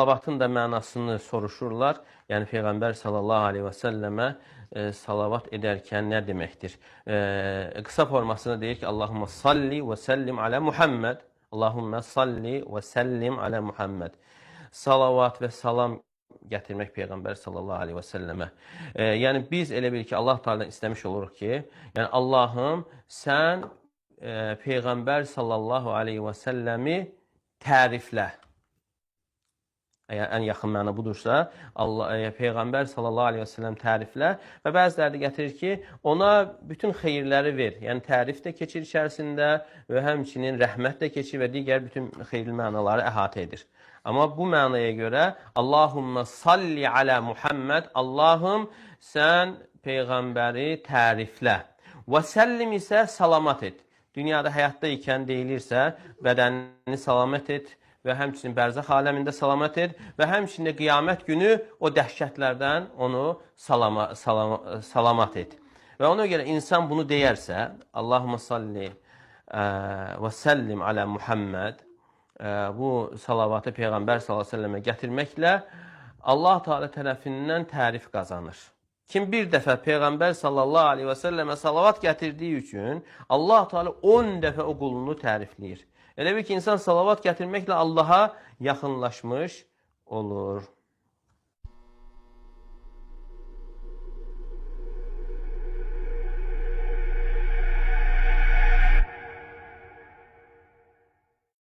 Salavatın da mənasını soruşurlar. Yəni Peyğəmbər sallallahu aleyhi və səlləmə salavat edərkən nə deməkdir? Qısa formasını deyir ki, Allahumma salli və səllim alə Muhammed. Allahumma salli və səllim alə Muhammed. Salavat və salam gətirmək Peyğəmbər sallallahu aleyhi və səlləmə. Yəni biz elə bil ki, Allah Teala'dan istəmiş oluruq ki, yəni Allahım sən Peyğəmbər sallallahu aleyhi və səlləmi təriflə. Əgər ən yaxın məna budursa, Peyğəmbər sallallahu aleyhi və səlləm təriflə və bəziləri də gətirir ki, ona bütün xeyirləri ver. Yəni tərif də keçir içərisində və həmçinin rəhmət də keçir və digər bütün xeyirli mənaları əhatə edir. Amma bu mənaya görə Allahumma salli alə Muhammed, Allahım sən Peyğəmbəri təriflə və səllim isə salamat et. Dünyada həyatda ikən deyilirsə, bədənini salamat et və həmçinin bərzəx aləmində salamat et və həmçinin qiyamət günü o dəhşətlərdən onu salamat et. Və ona görə insan bunu deyərsə, Allahumma salli və səllim alə Muhammed, bu salavatı Peyğəmbər sallallahu aleyhi və səlləmə gətirməklə Allah Teala tərəfindən tərif qazanır. Kim bir dəfə Peyğəmbər sallallahu aleyhi və səlləmə salavat gətirdiyi üçün Allah Teala 10 dəfə o qulunu tərifləyir. Elə bir ki, insan salavat gətirməklə Allaha yaxınlaşmış olur.